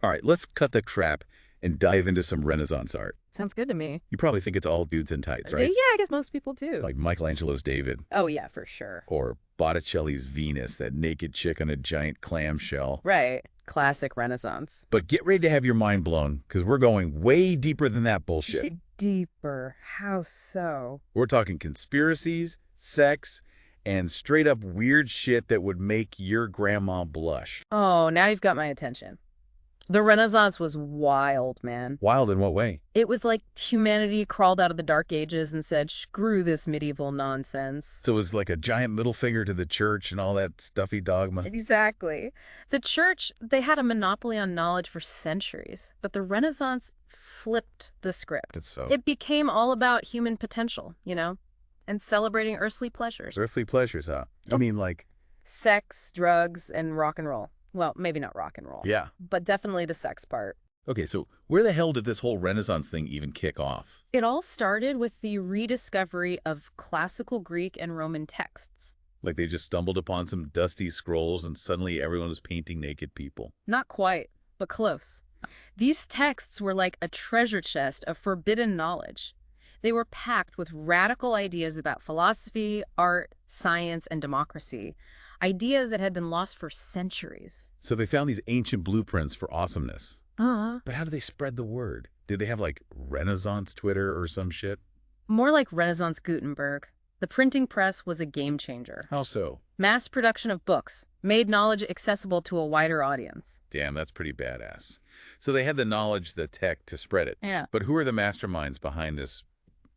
All right, let's cut the crap and dive into some Renaissance art. Sounds good to me. You probably think it's all dudes in tights, Yeah, right? I guess most people do. Like Michelangelo's David. Oh, yeah, for sure. Or Botticelli's Venus, that naked chick on a giant clamshell. Right. Classic Renaissance. But get ready to have your mind blown, because we're going way deeper than that bullshit. Deeper. How so? We're talking conspiracies, sex, and straight up weird shit that would make your grandma blush. Oh, now you've got my attention. The Renaissance was wild, man. Wild in what way? It was like humanity crawled out of the Dark Ages and said, screw this medieval nonsense. So it was like a giant middle finger to the church and all that stuffy dogma. Exactly. The church, they had a monopoly on knowledge for centuries, but the Renaissance flipped the script. It's so. It became all about human potential, and celebrating earthly pleasures. Earthly pleasures, huh? I mean, like... Sex, drugs, and rock and roll. Well, maybe not rock and roll. Yeah. But definitely the sex part. Okay, so where the hell did this whole Renaissance thing even kick off? It all started with the rediscovery of classical Greek and Roman texts. Like they just stumbled upon some dusty scrolls and suddenly everyone was painting naked people. Not quite, but close. These texts were like a treasure chest of forbidden knowledge. They were packed with radical ideas about philosophy, art, science, and democracy. Ideas that had been lost for centuries. So they found these ancient blueprints for awesomeness. Uh-huh. But how do they spread the word? Did they have like Renaissance Twitter or some shit? More like Renaissance Gutenberg. The printing press was a game changer. How so? Mass production of books made knowledge accessible to a wider audience. Damn, that's pretty badass. So they had the knowledge, the tech to spread it. Yeah. But who are the masterminds behind this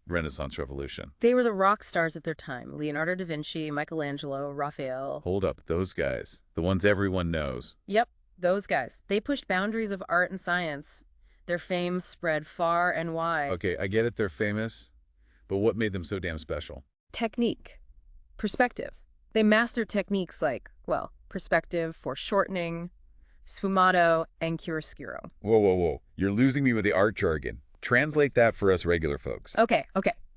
Renaissance revolution? They were the rock stars of their time. Leonardo da Vinci, Michelangelo, Raphael. Hold up, those guys. The ones everyone knows. Yep, those guys. They pushed boundaries of art and science. Their fame spread far and wide. Okay, I get it, they're famous. But what made them so damn special? Technique. Perspective. They mastered techniques like, perspective, foreshortening, sfumato, and chiaroscuro. Whoa, whoa, whoa. You're losing me with the art jargon. Translate that for us regular folks. Okay.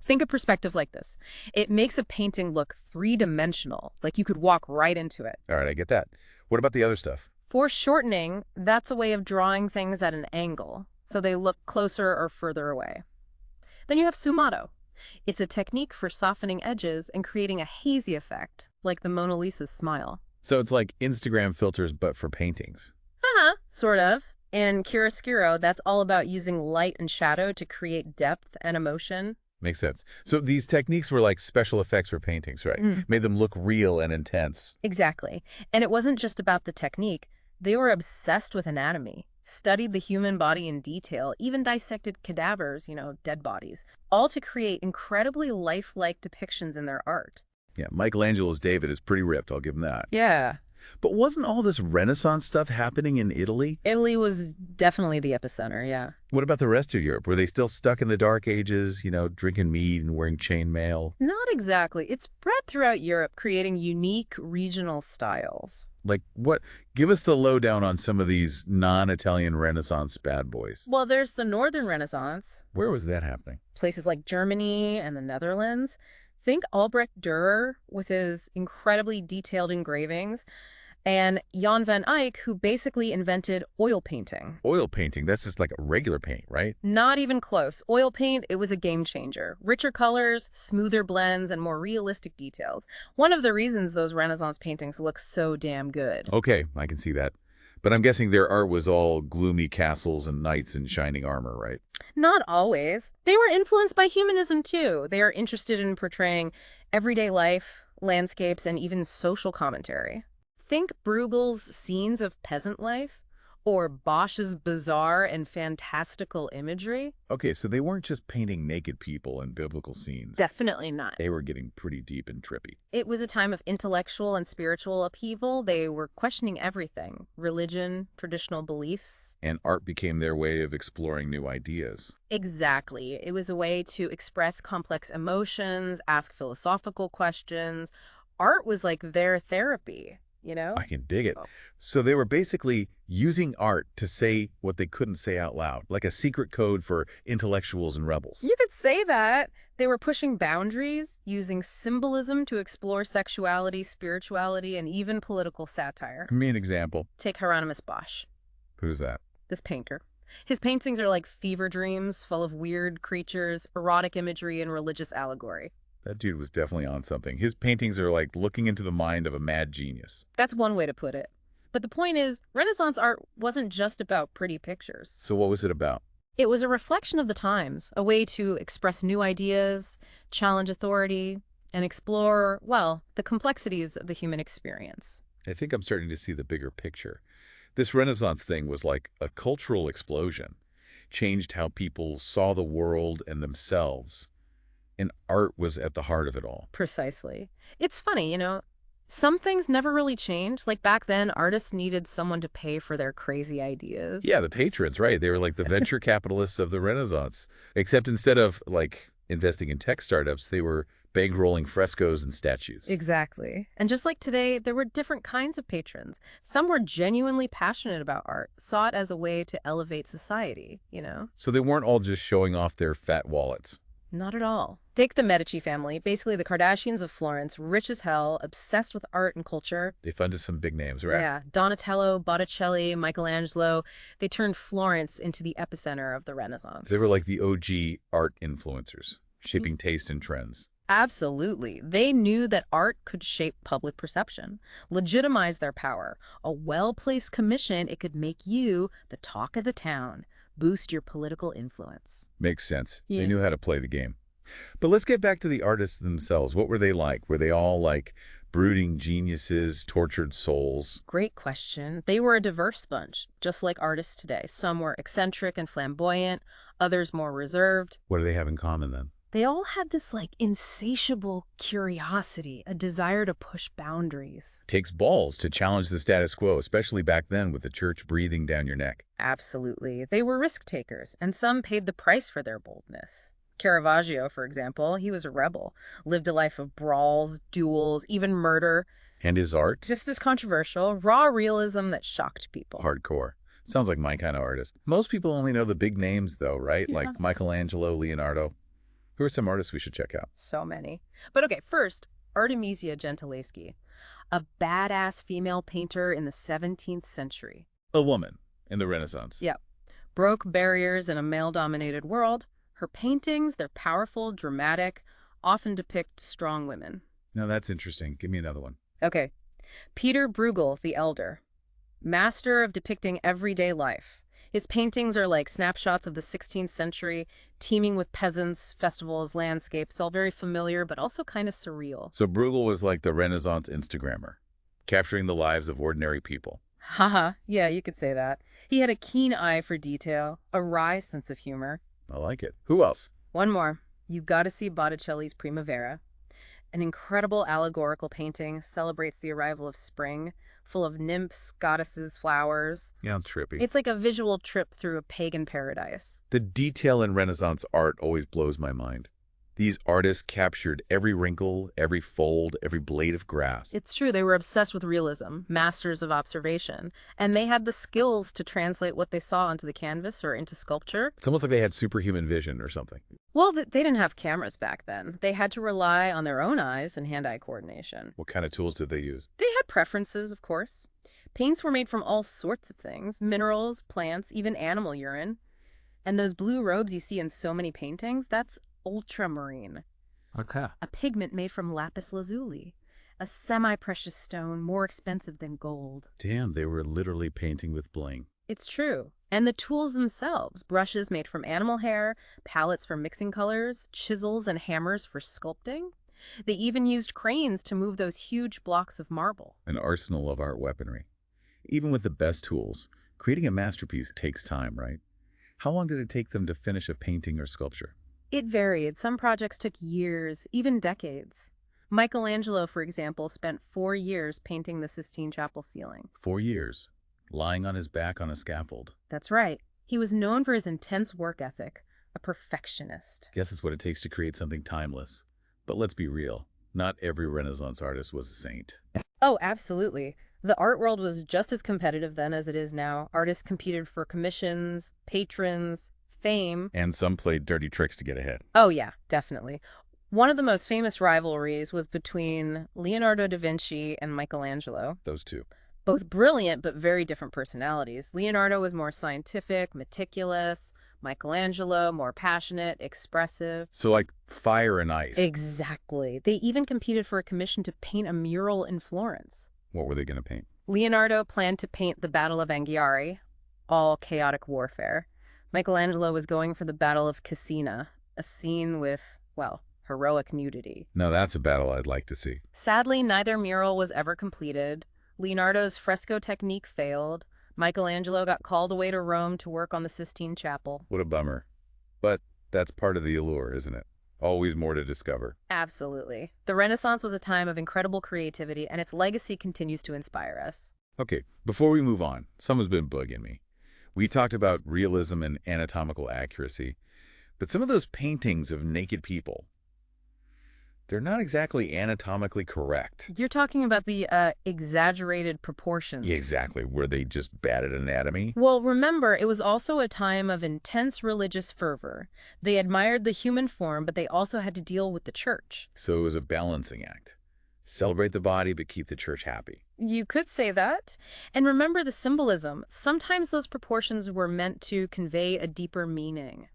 Think of perspective like this. It makes a painting look three-dimensional, like you could walk right into it. All right, I get that. What about the other stuff? Foreshortening, that's a way of drawing things at an angle, so they look closer or further away. Then you have sfumato. It's a technique for softening edges and creating a hazy effect, like the Mona Lisa's smile. So it's like Instagram filters, but for paintings. Sort of. And chiaroscuro, that's all about using light and shadow to create depth and emotion. Makes sense. So these techniques were like special effects for paintings, right? Made them look real and intense. Exactly. And it wasn't just about the technique. They were obsessed with anatomy, studied the human body in detail, even dissected cadavers, dead bodies, all to create incredibly lifelike depictions in their art. Yeah, Michelangelo's David is pretty ripped, I'll give him that. Yeah. But wasn't all this Renaissance stuff happening in Italy? Italy was definitely the epicenter, yeah. What about the rest of Europe? Were they still stuck in the Dark Ages, drinking mead and wearing chainmail? Not exactly. It spread throughout Europe, creating unique regional styles. Like what? Give us the lowdown on some of these non-Italian Renaissance bad boys. Well, there's the Northern Renaissance. Where was that happening? Places like Germany and the Netherlands. Think Albrecht Dürer with his incredibly detailed engravings, and Jan van Eyck, who basically invented oil painting. Oil painting, that's just like a regular paint, right? Not even close. Oil paint, it was a game changer. Richer colors, smoother blends, and more realistic details. One of the reasons those Renaissance paintings look so damn good. Okay, I can see that. But I'm guessing their art was all gloomy castles and knights in shining armor, right? Not always. They were influenced by humanism, too. They are interested in portraying everyday life, landscapes, and even social commentary. Think Bruegel's scenes of peasant life, or Bosch's bizarre and fantastical imagery. Okay, so they weren't just painting naked people in biblical scenes. Definitely not. They were getting pretty deep and trippy. It was a time of intellectual and spiritual upheaval. They were questioning everything: religion, traditional beliefs. And art became their way of exploring new ideas. Exactly. It was a way to express complex emotions, ask philosophical questions. Art was like their therapy. I can dig it. So they were basically using art to say what they couldn't say out loud, like a secret code for intellectuals and rebels. You could say that. They were pushing boundaries, using symbolism to explore sexuality, spirituality, and even political satire. Give me an example. Take Hieronymus Bosch. Who's that? this painter. His paintings are like fever dreams, full of weird creatures, erotic imagery, and religious allegory. That dude was definitely on something. His paintings are like looking into the mind of a mad genius. That's one way to put it. But the point is, Renaissance art wasn't just about pretty pictures. So what was it about? It was a reflection of the times, a way to express new ideas, challenge authority, and explore, well, the complexities of the human experience. I think I'm starting to see the bigger picture. This Renaissance thing was like a cultural explosion, changed how people saw the world and themselves, and art was at the heart of it all. Precisely. It's funny, some things never really changed. Like back then, artists needed someone to pay for their crazy ideas. Yeah, the patrons, right? They were like the venture capitalists of the Renaissance, except instead of like investing in tech startups, they were bankrolling frescoes and statues. Exactly. And just like today, there were different kinds of patrons. Some were genuinely passionate about art, saw it as a way to elevate society. So they weren't all just showing off their fat wallets. Not at all. Take the Medici family, basically the Kardashians of Florence, rich as hell, obsessed with art and culture. They funded some big names, right? Yeah, Donatello, Botticelli, Michelangelo, they turned Florence into the epicenter of the Renaissance. They were like the OG art influencers, shaping taste and trends. Absolutely. They knew that art could shape public perception, legitimize their power. A well-placed commission, it could make you the talk of the town, boost your political influence. Makes sense. Yeah. They knew how to play the game. But let's get back to the artists themselves. What were they like? Were they all like brooding geniuses, tortured souls? Great question. They were a diverse bunch, just like artists today. Some were eccentric and flamboyant, others more reserved. What do they have in common then? They all had this insatiable curiosity, a desire to push boundaries. Takes balls to challenge the status quo, especially back then with the church breathing down your neck. Absolutely. They were risk takers, and some paid the price for their boldness. Caravaggio, for example, he was a rebel, lived a life of brawls, duels, even murder. And his art? Just as controversial, raw realism that shocked people. Hardcore. Sounds like my kind of artist. Most people only know the big names though, right? Yeah. Like Michelangelo, Leonardo. Who are some artists we should check out? So many. But okay, first, Artemisia Gentileschi, a badass female painter in the 17th century. A woman in the Renaissance. Yep. Broke barriers in a male-dominated world. Her paintings, they're powerful, dramatic, often depict strong women. Now that's interesting. Give me another one. Okay. Peter Bruegel the Elder, master of depicting everyday life. His paintings are like snapshots of the 16th century, teeming with peasants, festivals, landscapes, all very familiar, but also kind of surreal. So Bruegel was like the Renaissance Instagrammer, capturing the lives of ordinary people. Haha, yeah, you could say that. He had a keen eye for detail, a wry sense of humor. I like it. Who else? One more. You gotta see Botticelli's Primavera. An incredible allegorical painting celebrates the arrival of spring, full of nymphs, goddesses, flowers. Yeah, trippy. It's like a visual trip through a pagan paradise. The detail in Renaissance art always blows my mind. These artists captured every wrinkle, every fold, every blade of grass. It's true, they were obsessed with realism, masters of observation, and they had the skills to translate what they saw onto the canvas or into sculpture. It's almost like they had superhuman vision or something. Well, they didn't have cameras back then. They had to rely on their own eyes and hand-eye coordination. What kind of tools did they use? They had preferences, of course. Paints were made from all sorts of things, minerals, plants, even animal urine. And those blue robes you see in so many paintings, that's ultramarine, Okay. a pigment made from lapis lazuli, a semi-precious stone more expensive than gold. Damn, they were literally painting with bling. It's true. And the tools themselves, brushes made from animal hair, palettes for mixing colors, chisels and hammers for sculpting. They even used cranes to move those huge blocks of marble. An arsenal of art weaponry. Even with the best tools, creating a masterpiece takes time, right? How long did it take them to finish a painting or sculpture? It varied. Some projects took years, even decades. Michelangelo, for example, spent 4 years painting the Sistine Chapel ceiling. 4 years, lying on his back on a scaffold. That's right. He was known for his intense work ethic, a perfectionist. Guess it's what it takes to create something timeless. But let's be real, not every Renaissance artist was a saint. Oh, absolutely. The art world was just as competitive then as it is now. Artists competed for commissions, patrons, fame. And some played dirty tricks to get ahead. Oh yeah, definitely. One of the most famous rivalries was between Leonardo da Vinci and Michelangelo. Those two. Both brilliant but very different personalities. Leonardo was more scientific, meticulous. Michelangelo, more passionate, expressive. So like fire and ice. Exactly. They even competed for a commission to paint a mural in Florence. What were they going to paint? Leonardo planned to paint the Battle of Anghiari, all chaotic warfare. Michelangelo was going for the Battle of Cassina, a scene with, well, heroic nudity. Now that's a battle I'd like to see. Sadly, neither mural was ever completed. Leonardo's fresco technique failed. Michelangelo got called away to Rome to work on the Sistine Chapel. What a bummer. But that's part of the allure, isn't it? Always more to discover. Absolutely. The Renaissance was a time of incredible creativity, and its legacy continues to inspire us. Okay, before we move on, someone's been bugging me. We talked about realism and anatomical accuracy, but some of those paintings of naked people, they're not exactly anatomically correct. You're talking about the exaggerated proportions. Yeah, exactly. Were they just bad at anatomy? Well, remember, it was also a time of intense religious fervor. They admired the human form, but they also had to deal with the church. So it was a balancing act. Celebrate the body, but keep the church happy. You could say that. And remember the symbolism. Sometimes those proportions were meant to convey a deeper meaning.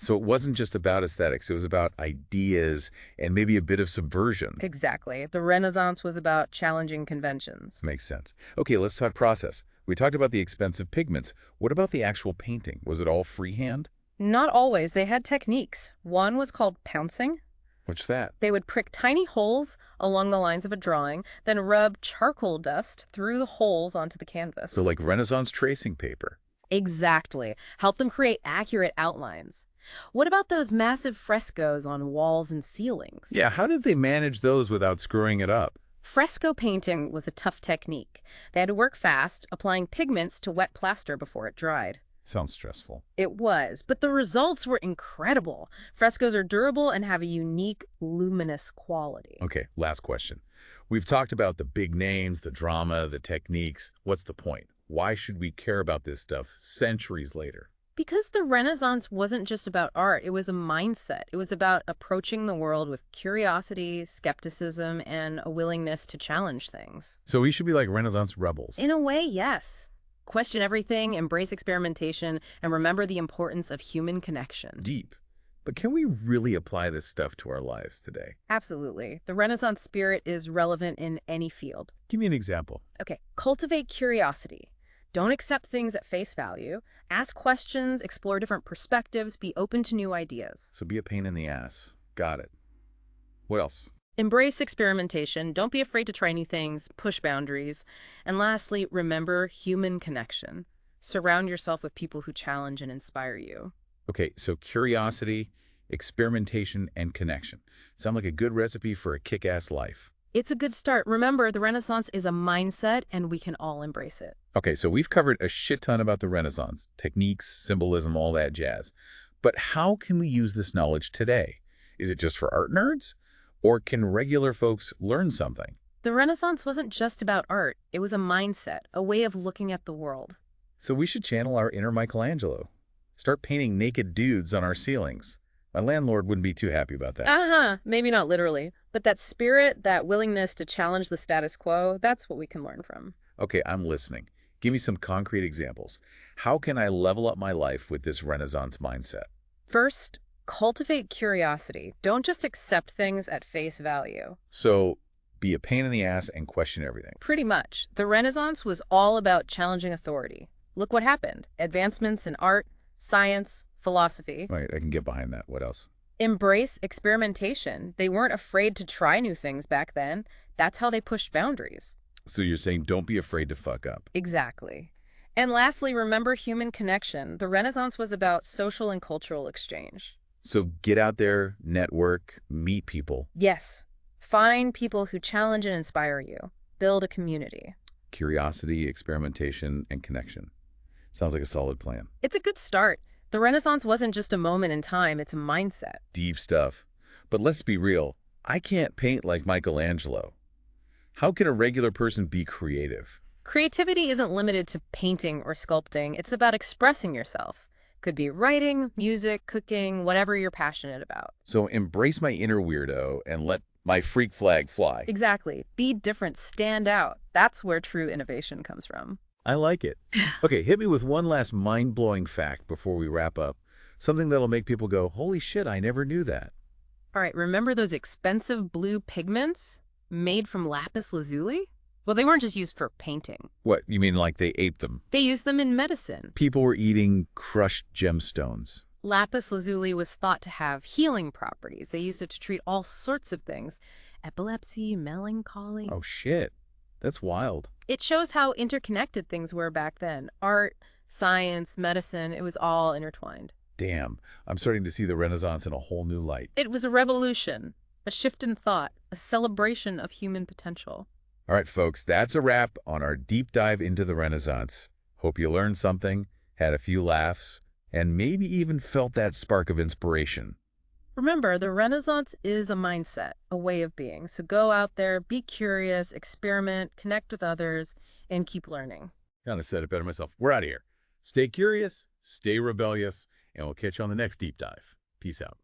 So it wasn't just about aesthetics. It was about ideas and maybe a bit of subversion. Exactly. The Renaissance was about challenging conventions. Makes sense. Okay, let's talk process. We talked about the expensive pigments. What about the actual painting? Was it all freehand? Not always. They had techniques. One was called pouncing. What's that? They would prick tiny holes along the lines of a drawing, then rub charcoal dust through the holes onto the canvas. So like Renaissance tracing paper. Exactly. Help them create accurate outlines. What about those massive frescoes on walls and ceilings? Yeah, how did they manage those without screwing it up? Fresco painting was a tough technique. They had to work fast, applying pigments to wet plaster before it dried. Sounds stressful. It was, but the results were incredible. Frescoes are durable and have a unique, luminous quality. Okay, last question. We've talked about the big names, the drama, the techniques. What's the point? Why should we care about this stuff centuries later? Because the Renaissance wasn't just about art, it was a mindset. It was about approaching the world with curiosity, skepticism, and a willingness to challenge things. So we should be like Renaissance rebels. In a way, yes. Question everything, embrace experimentation, and remember the importance of human connection. Deep. But can we really apply this stuff to our lives today? Absolutely. The Renaissance spirit is relevant in any field. Give me an example. Okay, cultivate curiosity. Don't accept things at face value. Ask questions, explore different perspectives, be open to new ideas. So be a pain in the ass. Got it. What else? Embrace experimentation. Don't be afraid to try new things, push boundaries. And lastly, remember human connection. Surround yourself with people who challenge and inspire you. Okay, so curiosity, experimentation, and connection. Sound like a good recipe for a kick-ass life. It's a good start. Remember, the Renaissance is a mindset, and we can all embrace it. Okay, so we've covered a shit ton about the Renaissance, techniques, symbolism, all that jazz. But how can we use this knowledge today? Is it just for art nerds? Or can regular folks learn something? The Renaissance wasn't just about art. It was a mindset, a way of looking at the world. So we should channel our inner Michelangelo. Start painting naked dudes on our ceilings. My landlord wouldn't be too happy about that. Maybe not literally. But that spirit, that willingness to challenge the status quo, that's what we can learn from. Okay, I'm listening. Give me some concrete examples. How can I level up my life with this Renaissance mindset? First, cultivate curiosity. Don't just accept things at face value. So be a pain in the ass and question everything. Pretty much. The Renaissance was all about challenging authority. Look what happened. Advancements in art, science, philosophy. Right, I can get behind that. What else? Embrace experimentation. They weren't afraid to try new things back then. That's how they pushed boundaries. So you're saying don't be afraid to fuck up. Exactly. And lastly, remember human connection. The Renaissance was about social and cultural exchange. So get out there, network, meet people. Yes. Find people who challenge and inspire you. Build a community. Curiosity, experimentation, and connection. Sounds like a solid plan. It's a good start. The Renaissance wasn't just a moment in time, it's a mindset. Deep stuff. But let's be real. I can't paint like Michelangelo. How can a regular person be creative? Creativity isn't limited to painting or sculpting. It's about expressing yourself. Could be writing, music, cooking, whatever you're passionate about. So embrace my inner weirdo and let My freak flag fly. Exactly. Be different, stand out. That's where true innovation comes from. I like it. Okay, hit me with one last mind-blowing fact before we wrap up. Something that'll make people go, holy shit, I never knew that. All right, remember those expensive blue pigments made from lapis lazuli? Well, they weren't just used for painting. What, you mean like they ate them? They used them in medicine. People were eating crushed gemstones. Lapis lazuli was thought to have healing properties. They used it to treat all sorts of things. Epilepsy, melancholy. Oh shit, that's wild. It shows how interconnected things were back then. Art, science, medicine, it was all intertwined. Damn, I'm starting to see the Renaissance in a whole new light. It was a revolution, a shift in thought, a celebration of human potential. All right, folks, that's a wrap on our deep dive into the Renaissance. Hope you learned something, had a few laughs, and maybe even felt that spark of inspiration. Remember, the Renaissance is a mindset, a way of being. So go out there, be curious, experiment, connect with others, and keep learning. Kind of said it better myself. We're out of here. Stay curious, stay rebellious, and we'll catch you on the next deep dive. Peace out.